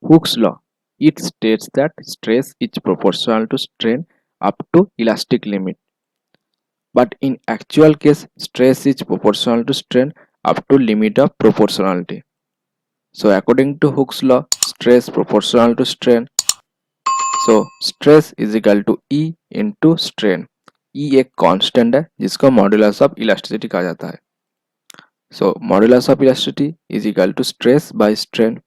Hooke's law. It states that stress is proportional to strain up to elastic limit. But in actual case, stress is proportional to strain up to limit of proportionality. So according to Hooke's law, stress proportional to strain. So stress is equal to E into strain. E एक constant है जिसको modulus of elasticity कहा जाता है. So modulus of elasticity is equal to stress by strain.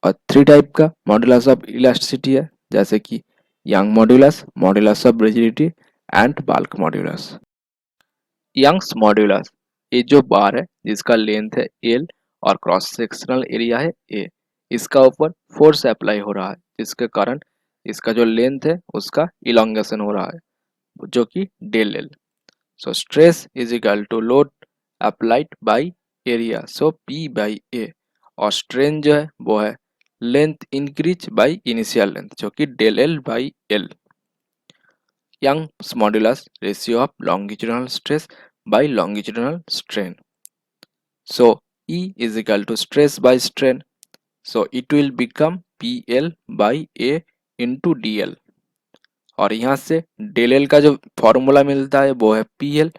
और three type का modulus of elasticity है, जैसे कि Young modulus, modulus of rigidity and bulk modulus. Young's modulus, ये जो बार है जिसका लेंथ है एल और क्रॉस सेक्शनल एरिया है ए, इसका ऊपर फोर्स अप्लाई हो रहा है जिसके कारण इसका जो लेंथ है उसका इलोंगेशन हो रहा है जो कि del L. So stress is equal to load applied by area, so P by A. और स्ट्रेन जो है वो है length increase by initial length जो कि del L by L. Young's modulus ratio of longitudinal stress by longitudinal strain. So E is equal to stress by strain. So it will become PL by A into DL. और यहाँ से del L का जो formula मिलता है वो है PL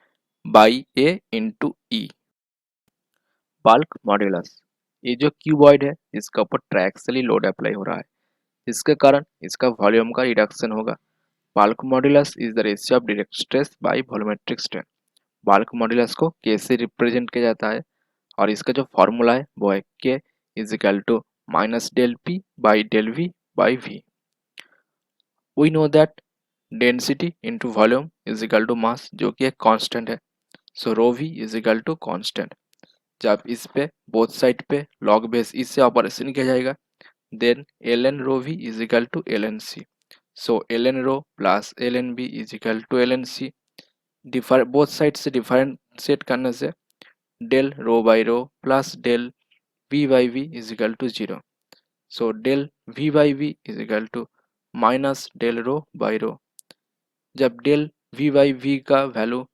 by A into E. Bulk modulus, ये जो क्यूबॉइड है इसका ऊपर ट्रायक्सियली लोड अप्लाई हो रहा है जिसके कारण इसका वॉल्यूम का रिडक्शन होगा. Bulk modulus is the ratio of direct stress by volumetric strain. Bulk modulus को के से रिप्रेजेंट किया जाता है और इसका जो फॉर्मूला है वो है K is equal to minus del P by del V by V. We know that density into volume is equal to mass जो कि एक कांस्टेंट है. So rho V is equal to constant. जब इस पे बोथ साइड पे log base इससे operation किया जाएगा then L N rho V is equal to L N C. So L N rho plus L N B is equal to L N C. Both side से differentiate करने से del rho by rho plus del V by V is equal to zero. So del V by V is equal to minus del rho by rho. जब del V by V का value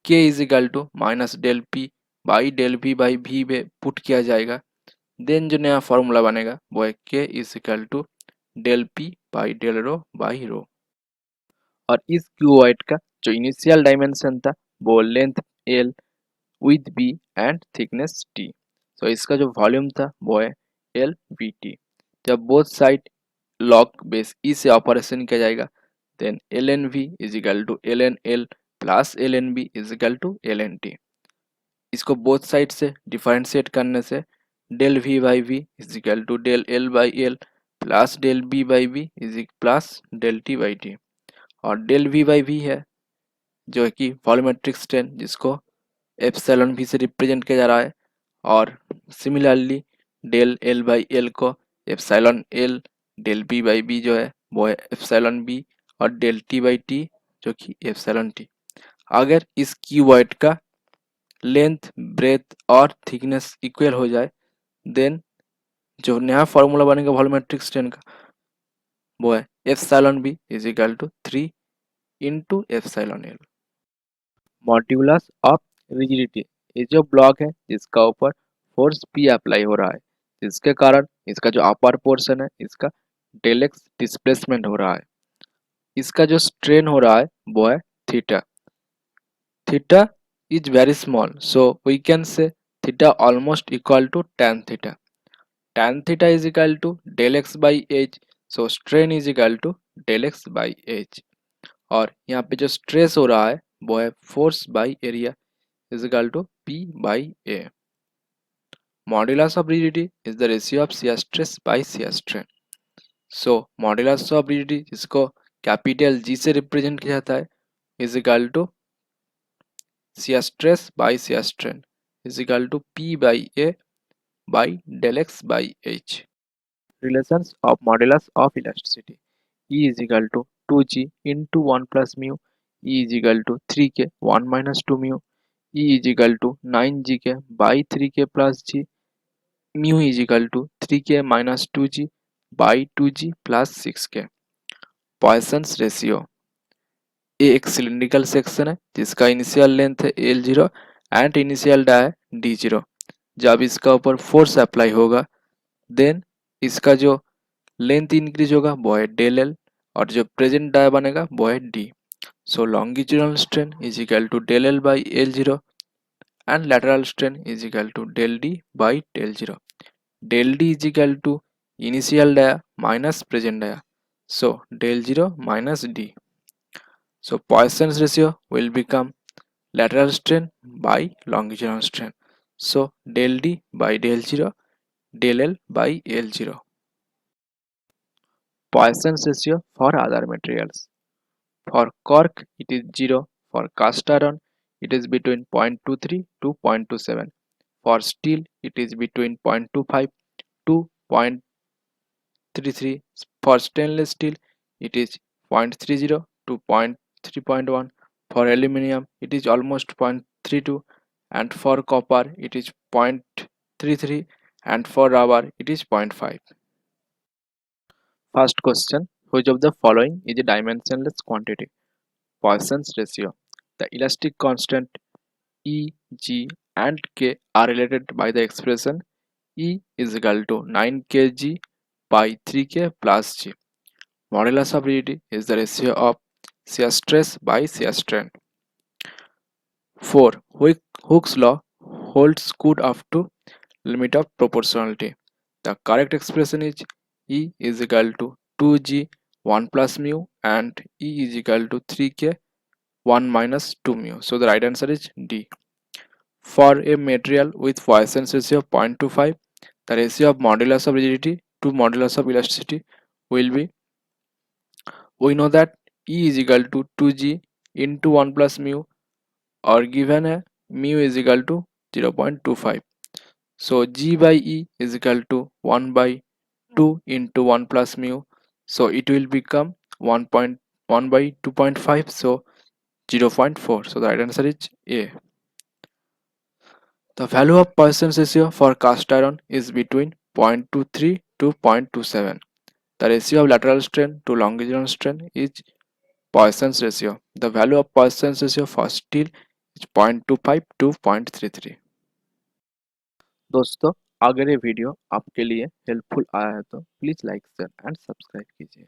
के is equal to minus del P by del V by V में put किया जाएगा then जो नया formula बनेगा वो है K is equal to del P by del rho by rho. और इस क्यूबॉइड का जो इनिशियल डायमेंशन था वो length L width B and thickness T. So इसका जो वॉल्यूम था वो है एल वी टी. जब both side log base E से ऑपरेशन किया जाएगा then L N V is equal to L N L plus L N B is equal to L N T. इसको बोथ साइड से differentiate करने से del V by V is equal to del L by L plus del B by V is plus del T by T. और del V by V है जो है कि volumetric strain जिसको epsilon भी से रिप्रेजेंट किया जा रहा है. और similarly del L by L को epsilon L del B by B जो है वो है एप्सिलॉन बी और डेल टी बाई टी जो कि एप्सिलॉन टी. अगर इस क्यूबॉइड का लेंथ ब्रेथ और थिकनेस इक्वल हो जाए देन जो नया फॉर्मूला बनेगा वॉल्यूमेट्रिक स्ट्रेन का वो है epsilon B is equal to 3 into epsilon L. Modulus of rigidity, ये जो ब्लॉक है जिसका ऊपर फोर्स पी अप्लाई हो रहा है जिसके कारण इसका जो अपर पोर्शन है इसका डेल एक्स डिस्प्लेसमेंट हो रहा है. इसका जो स्ट्रेन हो रहा है वो है theta. Theta is very small so we can say theta almost equal to tan theta. tan theta is equal to del X by H. So strain is equal to del X by H. और यहाँ पे जो stress हो रहा है वो है force by area is equal to P by A. Modulus of rigidity is the ratio of shear stress by shear strain. So modulus of rigidity जिसको कैपिटल G से रिप्रेजेंट किया जाता है is equal to shear stress by shear strain is equal to P by A by del X by H. Relations of modulus of elasticity. E is equal to 2G into 1 plus mu. E is equal to 3K 1 minus 2 mu. E is equal to 9Gk by 3K plus G. Mu is equal to 3K minus 2G by 2G plus 6K. Poisson's ratio, ये एक cylindrical section है जिसका initial length है L0 and initial di D0. जब इसका ऊपर force apply होगा then इसका जो लेंथ इंक्रीज होगा वो है डेल एल, और जो प्रेजेंट डाया बनेगा वो है D. So longitudinal strain is equal to del L by L zero and lateral strain is equal to del D by del 0. Del D is equal to initial dia minus present dia. So del 0 minus D. So Poisson's ratio will become lateral strain by longitudinal strain. So del D by del 0, del L by L 0. Poisson's ratio for other materials. For cork it is 0. For cast iron it is between 0.23 to 0.27. For steel it is between 0.25 to 0.33. For stainless steel it is 0.30 to 0.3.1. For aluminium it is almost 0.32, and for copper it is 0.33, and for rubber it is 0.5. First question: which of the following is a dimensionless quantity? Poisson's ratio. The elastic constant E, G and K are related by the expression E is equal to 9 kg by 3k plus G. Modulus of rigidity is the ratio of shear stress by shear strain. 4. Hooke's law holds good up to limit of proportionality. The correct expression is E is equal to 2G 1 plus mu and E is equal to 3k 1 minus 2 mu. So the right answer is D. For a material with Poisson's ratio of 0.25, the ratio of modulus of rigidity to modulus of elasticity will be, we know that E is equal to 2G into 1 plus mu, or given a mu is equal to 0.25. So G by E is equal to 1 by 2 into 1 plus mu. So it will become 1.1 by 2.5. So 0.4. So the right answer is A. The value of Poisson's ratio for cast iron is between 0.23 to 0.27. The ratio of lateral strain to longitudinal strain is Poisson's ratio. The value of Poisson's ratio for steel is 0.25 to 0.33. दोस्तों, अगर ये video आपके लिए helpful आया है तो please like share and subscribe कीजिए।